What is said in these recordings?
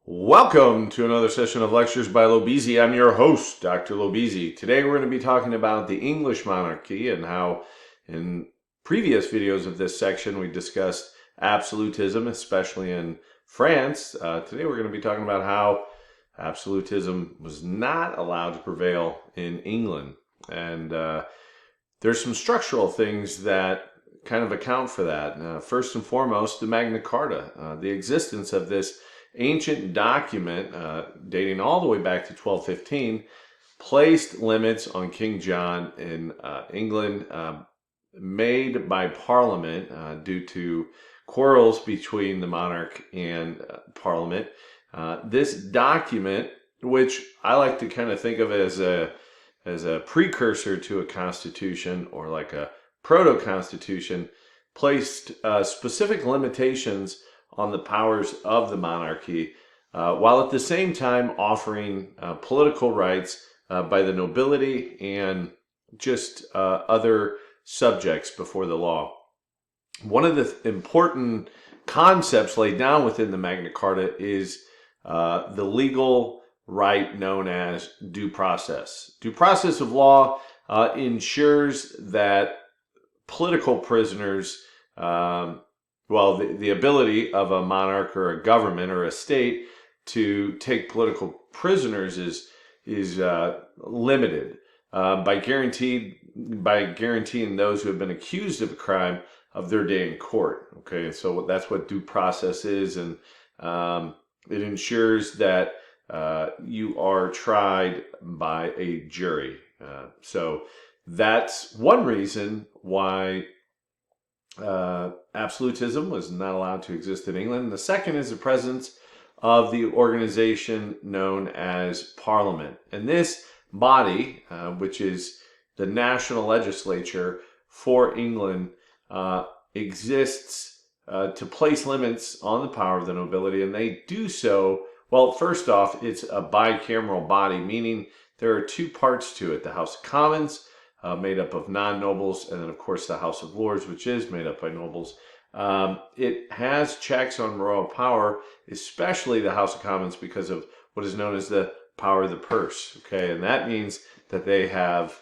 Welcome to another session of lectures by Lob-EZ. I'm your host, Dr. Lob-EZ. Today we're going to be talking about the English monarchy and how in previous videos of this section we discussed absolutism, especially in France. Today we're going to be talking about how absolutism was not allowed to prevail in England. And there's some structural things that kind of account for that. First and foremost, the Magna Carta, the existence of this ancient document dating all the way back to 1215 placed limits on King John in England, made by Parliament due to quarrels between the monarch and Parliament. This document, which I like to kind of think of as a precursor to a constitution or like a proto-constitution, placed specific limitations on the powers of the monarchy, while at the same time offering political rights by the nobility and just other subjects before the law. One of the important concepts laid down within the Magna Carta is the legal right known as due process. Due process of law ensures that political prisoners, the ability of a monarch or a government or a state to take political prisoners is limited by guaranteeing those who have been accused of a crime of their day in court. Okay, so that's what due process is, and it ensures that you are tried by a jury. So that's one reason why absolutism was not allowed to exist in England. The second is the presence of the organization known as Parliament. And this body, which is the national legislature for England, exists to place limits on the power of the nobility, and they do so. Well, first off, it's a bicameral body, meaning there are two parts to it: the House of Commons, made up of non-nobles, and then of course the House of Lords, which is made up by nobles. It has checks on royal power, especially the House of Commons, because of what is known as the power of the purse. Okay, and that means that they have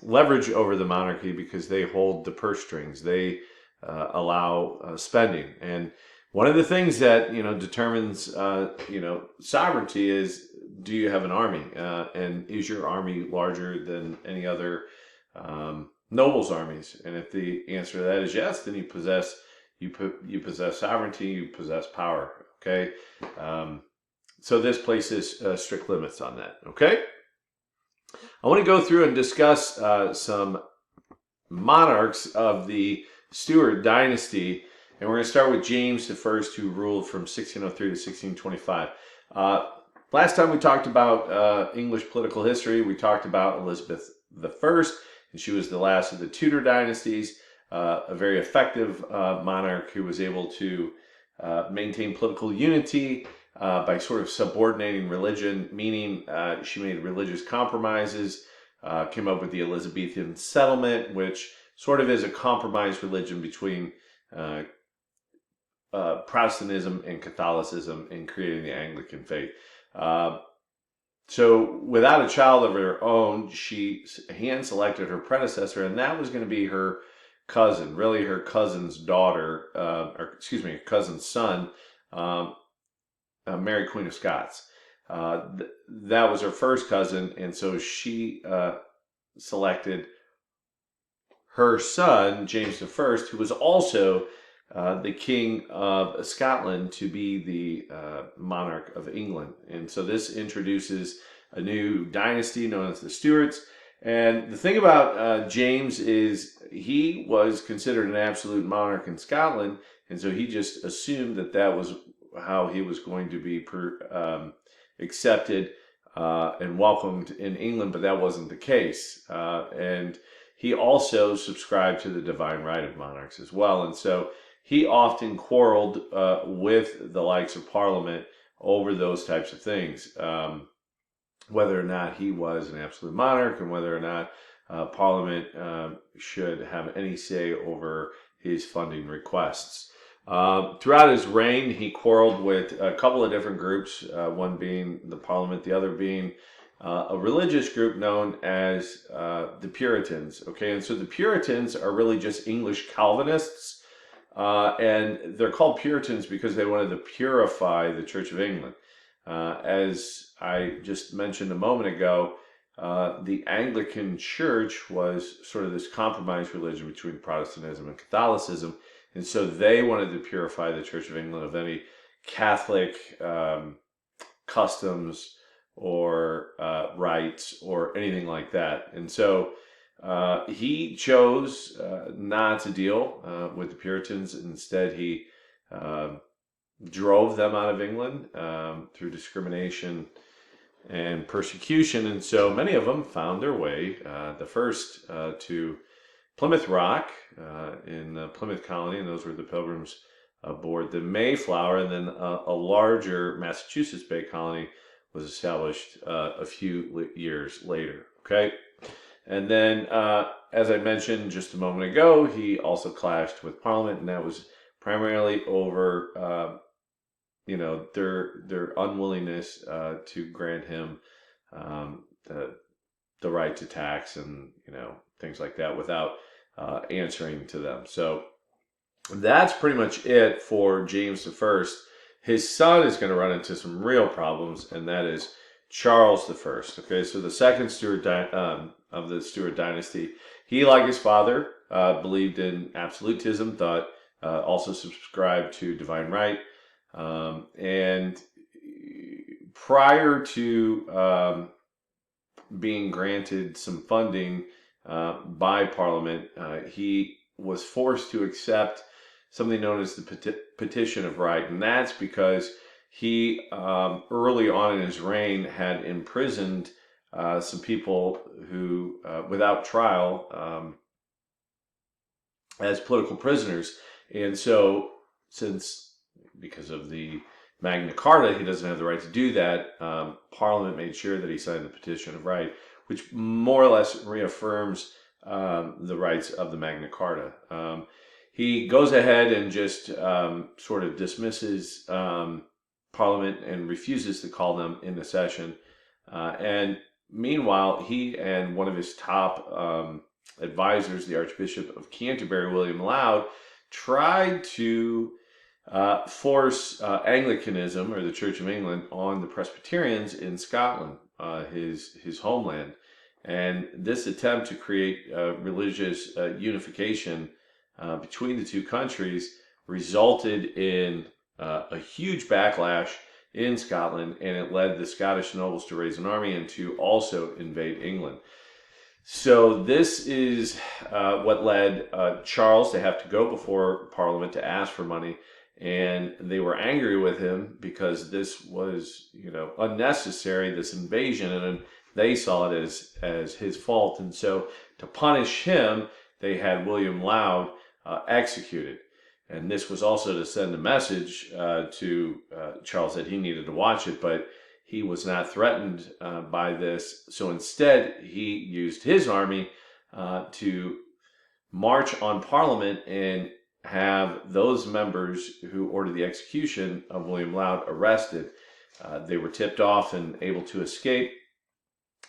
leverage over the monarchy because they hold the purse strings. They allow spending, and one of the things that determines sovereignty is, do you have an army, and is your army larger than any other nobles' armies? And if the answer to that is yes, then you possess sovereignty, you possess power. Okay, so this places strict limits on that. Okay, I want to go through and discuss some monarchs of the Stuart dynasty, and we're going to start with James I, who ruled from 1603 to 1625. Last time we talked about English political history, we talked about Elizabeth I, and she was the last of the Tudor dynasties, a very effective monarch who was able to maintain political unity by sort of subordinating religion, meaning she made religious compromises, came up with the Elizabethan settlement, which sort of is a compromised religion between Protestantism and Catholicism in creating the Anglican faith. So without a child of her own, she hand-selected her predecessor, and that was going to be her cousin, really her cousin's daughter, her cousin's son, Mary Queen of Scots. That was her first cousin, and so she selected her son, James I, who was also the King of Scotland, to be the monarch of England. And so this introduces a new dynasty known as the Stuarts. And the thing about James is he was considered an absolute monarch in Scotland, and so he just assumed that that was how he was going to be accepted and welcomed in England, but that wasn't the case. And he also subscribed to the divine right of monarchs as well. And so he often quarreled with the likes of Parliament over those types of things, whether or not he was an absolute monarch and whether or not Parliament should have any say over his funding requests. Throughout his reign, he quarreled with a couple of different groups, one being the Parliament, the other being a religious group known as the Puritans. Okay, and so the Puritans are really just English Calvinists, and they're called Puritans because they wanted to purify the Church of England. As I just mentioned a moment ago, the Anglican Church was sort of this compromise religion between Protestantism and Catholicism, and so they wanted to purify the Church of England of any Catholic customs or rites or anything like that. And so he chose not to deal with the Puritans. Instead, he drove them out of England through discrimination and persecution. And so many of them found their way, the first to Plymouth Rock in the Plymouth colony, and those were the Pilgrims aboard the Mayflower, and then a larger Massachusetts Bay colony was established a few years later. Okay, and then as I mentioned just a moment ago, he also clashed with Parliament, and that was primarily over their unwillingness to grant him the right to tax and things like that without answering to them. So that's pretty much it for James I. His son is going to run into some real problems, and that is Charles I. Okay, so the second Stuart of the Stuart dynasty. He, like his father, believed in absolutism, thought also subscribed to divine right, and prior to being granted some funding by Parliament, he was forced to accept something known as the Petition of Right, and that's because he early on in his reign had imprisoned some people who, without trial, as political prisoners. And so, because of the Magna Carta, he doesn't have the right to do that, Parliament made sure that he signed the Petition of Right, which more or less reaffirms the rights of the Magna Carta. He goes ahead and just sort of dismisses Parliament and refuses to call them into session. And meanwhile, he and one of his top advisors, the Archbishop of Canterbury, William Laud, tried to force Anglicanism, or the Church of England, on the Presbyterians in Scotland, his homeland. And this attempt to create religious unification between the two countries resulted in a huge backlash in Scotland, and it led the Scottish nobles to raise an army and to also invade England. So this is what led Charles to have to go before Parliament to ask for money, and they were angry with him because this was, unnecessary, this invasion, and they saw it as his fault. And so to punish him, they had William Laud executed. And this was also to send a message to Charles that he needed to watch it, but he was not threatened by this. So instead, he used his army to march on Parliament and have those members who ordered the execution of William Laud arrested. They were tipped off and able to escape,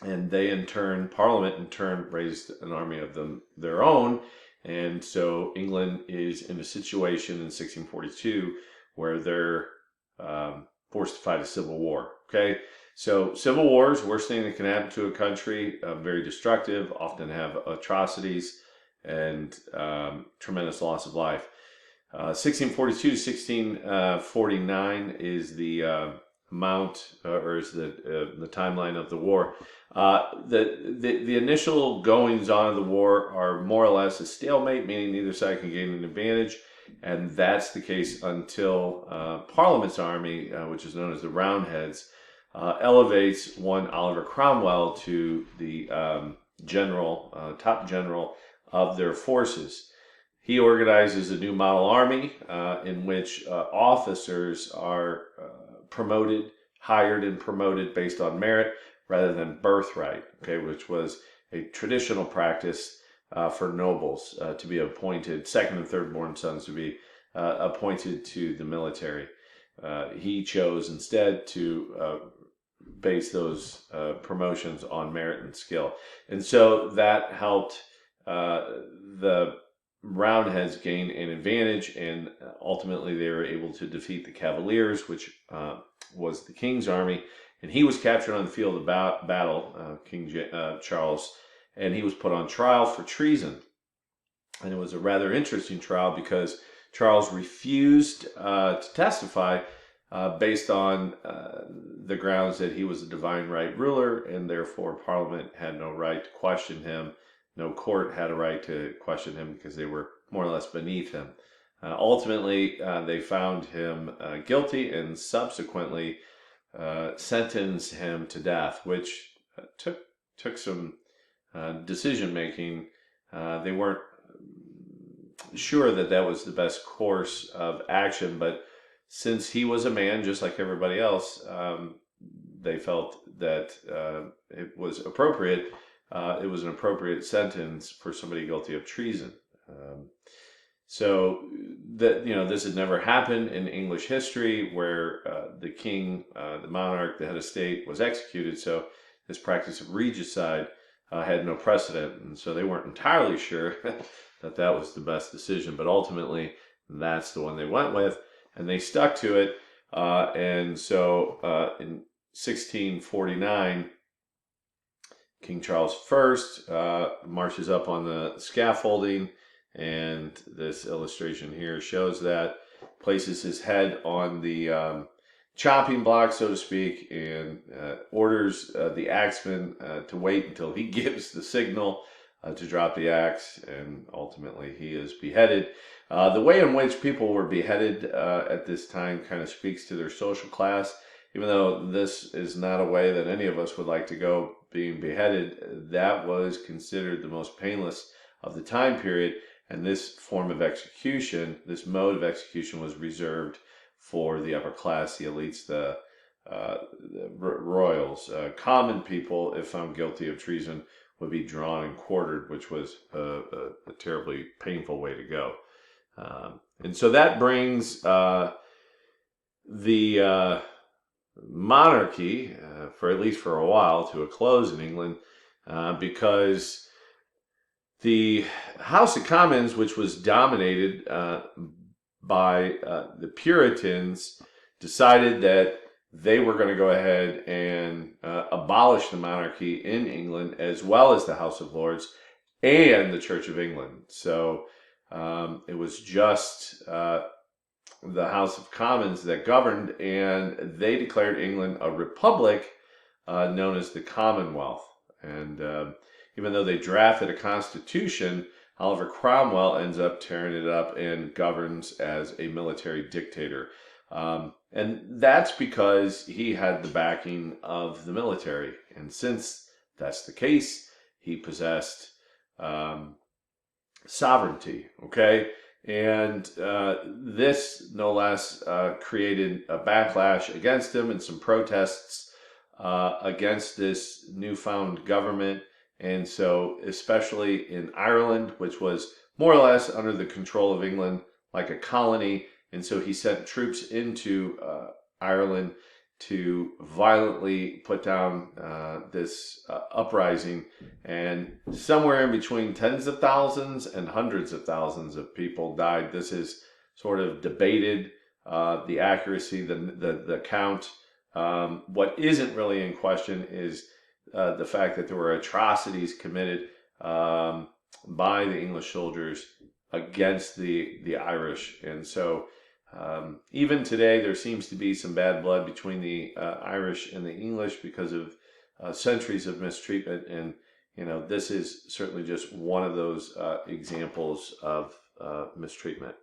and they Parliament in turn raised an army of their own. And so England is in a situation in 1642 where they're forced to fight a civil war. Okay, so civil wars, worst thing that can happen to a country, very destructive, often have atrocities and tremendous loss of life. 1642 to 1649 is the the timeline of the war. The initial goings on of the war are more or less a stalemate, meaning neither side can gain an advantage, and that's the case until Parliament's army, which is known as the Roundheads, elevates one Oliver Cromwell to the top general of their forces. He organizes a new model army in which officers are hired and promoted based on merit rather than birthright, okay, which was a traditional practice for nobles to be appointed, second and third born sons to be appointed to the military. He chose instead to base those promotions on merit and skill. And so that helped the Roundheads gain an advantage, and ultimately they were able to defeat the Cavaliers, which was the king's army. And he was captured on the field of battle, Charles, and he was put on trial for treason. And it was a rather interesting trial because Charles refused to testify based on the grounds that he was a divine right ruler, and therefore Parliament had no right to question him. No court had a right to question him because they were more or less beneath him. Ultimately, they found him guilty and subsequently sentenced him to death, which took some decision making. They weren't sure that that was the best course of action, but since he was a man just like everybody else, they felt that it was appropriate. It was an appropriate sentence for somebody guilty of treason. So that, this had never happened in English history, where the king, the monarch, the head of state was executed. So this practice of regicide had no precedent, and so they weren't entirely sure that that was the best decision. But ultimately, that's the one they went with, and they stuck to it. And so in 1649, King Charles I marches up on the scaffolding, and this illustration here shows that, places his head on the chopping block, so to speak, and orders the axeman to wait until he gives the signal to drop the axe, and ultimately he is beheaded. The way in which people were beheaded at this time kind of speaks to their social class. Even though this is not a way that any of us would like to go, being beheaded, that was considered the most painless of the time period. And this form of execution, this mode of execution, was reserved for the upper class, the elites, the royals. Common people, if found guilty of treason, would be drawn and quartered, which was a terribly painful way to go. And so that brings the monarchy, for at least for a while, to a close in England, because the House of Commons, which was dominated by the Puritans, decided that they were going to go ahead and abolish the monarchy in England, as well as the House of Lords and the Church of England. So it was just the House of Commons that governed, and they declared England a republic known as the Commonwealth. And even though they drafted a constitution, Oliver Cromwell ends up tearing it up and governs as a military dictator. And that's because he had the backing of the military. And since that's the case, he possessed sovereignty, okay? And this, no less, created a backlash against him and some protests against this newfound government. And so, especially in Ireland, which was more or less under the control of England, like a colony. And so he sent troops into Ireland to violently put down this uprising. And somewhere in between tens of thousands and hundreds of thousands of people died. This is sort of debated, the accuracy, the count. What isn't really in question is the fact that there were atrocities committed by the English soldiers against the Irish. And so even today, there seems to be some bad blood between the Irish and the English because of centuries of mistreatment. And, this is certainly just one of those examples of mistreatment.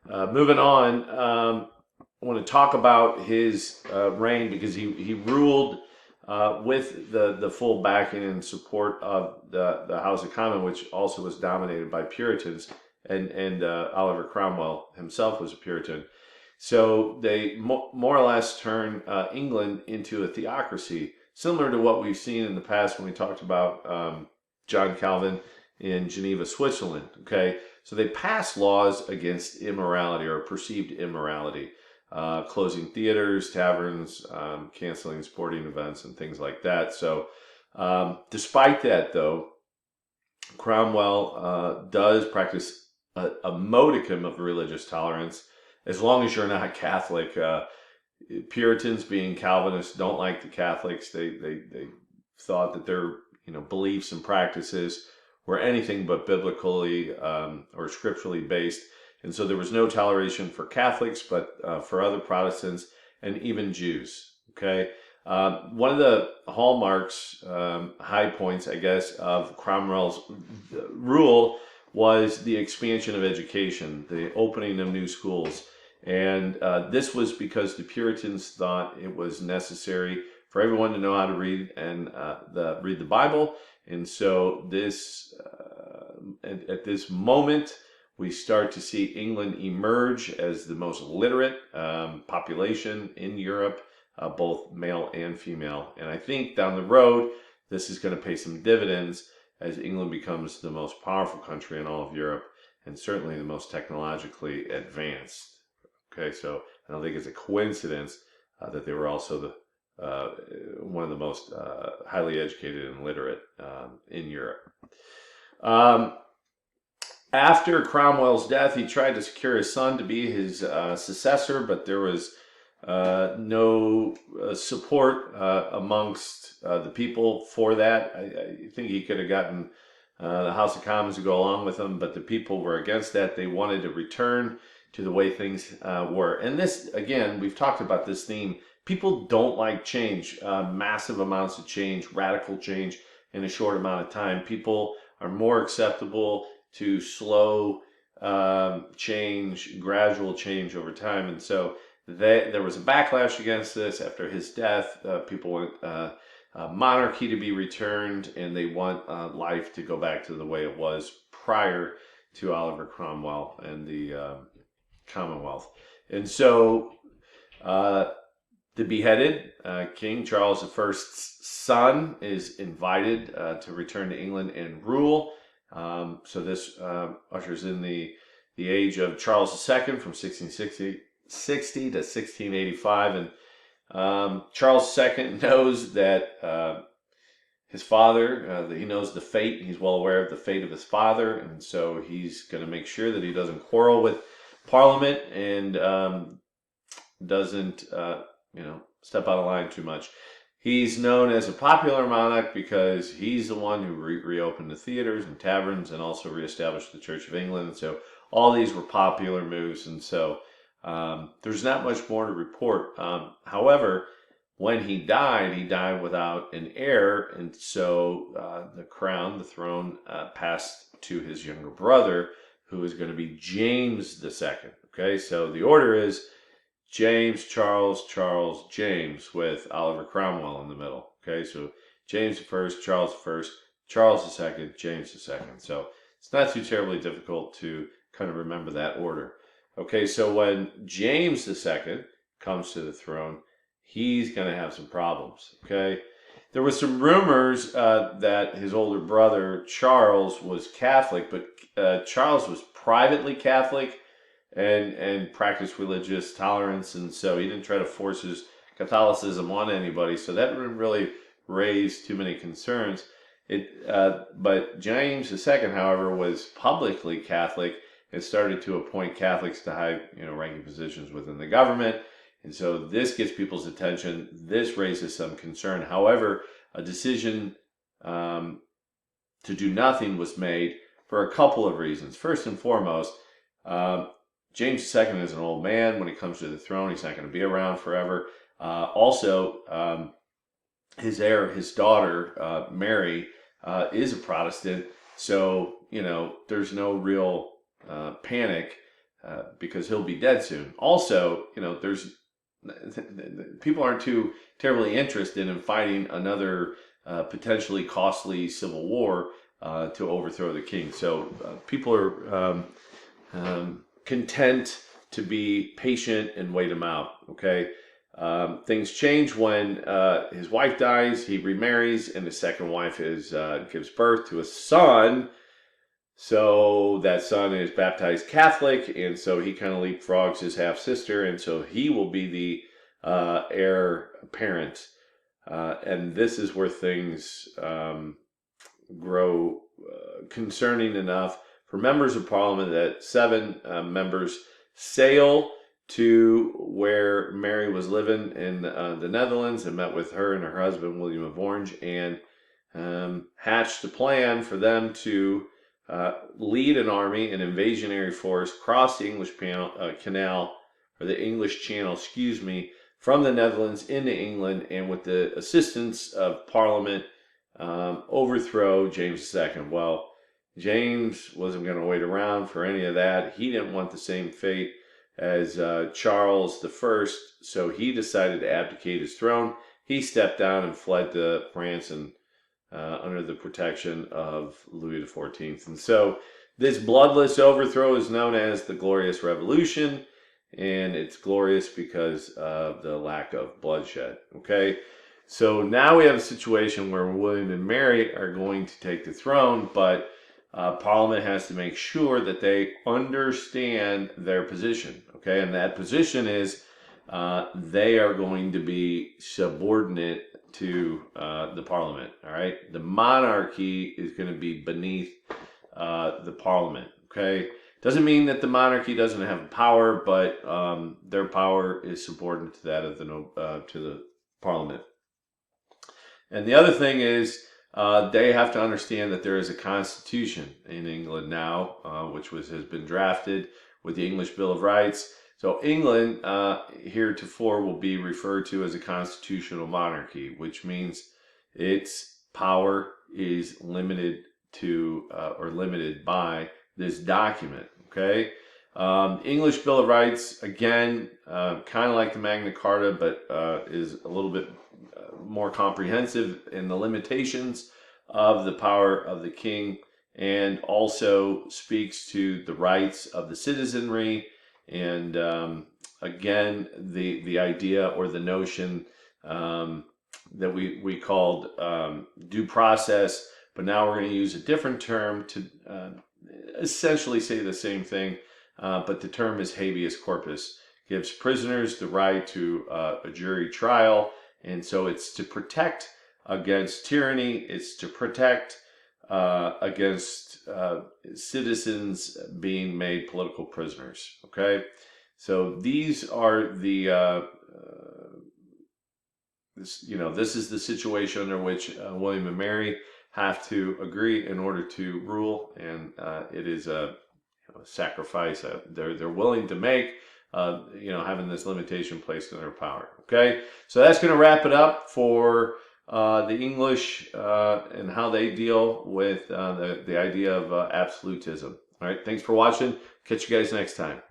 Moving on, I want to talk about his reign, because he ruled with the full backing and support of the House of Commons, which also was dominated by Puritans, and Oliver Cromwell himself was a Puritan. So they more or less turned England into a theocracy, similar to what we've seen in the past when we talked about John Calvin in Geneva, Switzerland. Okay, so they passed laws against immorality or perceived immorality, closing theaters, taverns, canceling sporting events, and things like that. So, despite that, though, Cromwell does practice a modicum of religious tolerance, as long as you're not Catholic. Puritans, being Calvinists, don't like the Catholics. They thought that their beliefs and practices were anything but biblically or scripturally based, and so there was no toleration for Catholics, but for other Protestants and even Jews. Okay, one of the hallmarks, high points, I guess, of Cromwell's rule was the expansion of education, the opening of new schools. And this was because the Puritans thought it was necessary for everyone to know how to read and read the Bible. And so this, at this moment, we start to see England emerge as the most literate population in Europe, both male and female. And I think down the road, this is going to pay some dividends as England becomes the most powerful country in all of Europe, and certainly the most technologically advanced. Okay, so I don't think it's a coincidence that they were also the one of the most highly educated and literate in Europe. After Cromwell's death, he tried to secure his son to be his successor, but there was no support amongst the people for that. I think he could have gotten the House of Commons to go along with him, but the people were against that. They wanted to return to the way things were. And this, again, we've talked about this theme. People don't like change, massive amounts of change, radical change in a short amount of time. People are more acceptable to slow change, gradual change over time. And so there was a backlash against this after his death. People want monarchy to be returned, and they want life to go back to the way it was prior to Oliver Cromwell and the Commonwealth. And so the beheaded King Charles I's son is invited to return to England and rule. So this ushers in the age of Charles II from 1660 to 1685. And Charles II knows that his father, he knows the fate, he's well aware of the fate of his father, and so he's going to make sure that he doesn't quarrel with Parliament and doesn't step out of line too much. He's known as a popular monarch because he's the one who reopened the theaters and taverns and also reestablished the Church of England. And so all these were popular moves, and so there's not much more to report. However, when he died without an heir, and so the crown, the throne, passed to his younger brother, who is going to be James II. Okay, so the order is James, Charles, Charles, James, with Oliver Cromwell in the middle. Okay, so James I, Charles I, Charles II, James II. So it's not too terribly difficult to kind of remember that order. Okay, so when James II comes to the throne, he's going to have some problems. Okay, there was some rumors that his older brother Charles was Catholic, but Charles was privately Catholic and practiced religious tolerance, and so he didn't try to force his Catholicism on anybody. So that didn't really raise too many concerns. But James II, however, was publicly Catholic and started to appoint Catholics to high, ranking positions within the government. And so this gets people's attention. This raises some concern. However, a decision to do nothing was made for a couple of reasons. First and foremost, James II is an old man. When he comes to the throne, he's not going to be around forever. Also, his heir, his daughter, Mary, is a Protestant. So, there's no real panic because he'll be dead soon. Also, people aren't too terribly interested in fighting another potentially costly civil war to overthrow the king. So people are content to be patient and wait him out. Okay, things change when his wife dies. He remarries, and his second wife gives birth to a son So that son is baptized Catholic, and so he kind of leapfrogs his half sister, and so he will be the heir apparent. And this is where things grow concerning enough for members of parliament that 7 members sail to where Mary was living in the Netherlands and met with her and her husband, William of Orange, and hatched a plan for them to lead an army, an invasionary force, cross the English Canal, or the English Channel, excuse me, from the Netherlands into England, and with the assistance of Parliament, overthrow James II. Well, James wasn't going to wait around for any of that. He didn't want the same fate as Charles I, so he decided to abdicate his throne. He stepped down and fled to France and under the protection of Louis XIV. And so this bloodless overthrow is known as the Glorious Revolution, and it's glorious because of the lack of bloodshed. Okay, so now we have a situation where William and Mary are going to take the throne, but Parliament has to make sure that they understand their position. Okay, and that position is they are going to be subordinate to the Parliament. All right, the monarchy is going to be beneath the Parliament. Okay, doesn't mean that the monarchy doesn't have power, but their power is subordinate to that of the Parliament. And the other thing is they have to understand that there is a constitution in England now, which has been drafted with the English Bill of Rights. So England heretofore will be referred to as a constitutional monarchy, which means its power is limited to or limited by this document. Okay, English Bill of Rights, again, kind of like the Magna Carta, but is a little bit more comprehensive in the limitations of the power of the king, and also speaks to the rights of the citizenry. And again, the idea or the notion that we called due process, but now we're going to use a different term to essentially say the same thing, but the term is habeas corpus. Gives prisoners the right to a jury trial, and so it's to protect against tyranny. It's to protect against citizens being made political prisoners. Okay, so these are the this is the situation under which William and Mary have to agree in order to rule, and it is a sacrifice they're willing to make. Having this limitation placed in their power. Okay, so that's going to wrap it up for the English and how they deal with the idea of absolutism. All right, thanks for watching. Catch you guys next time.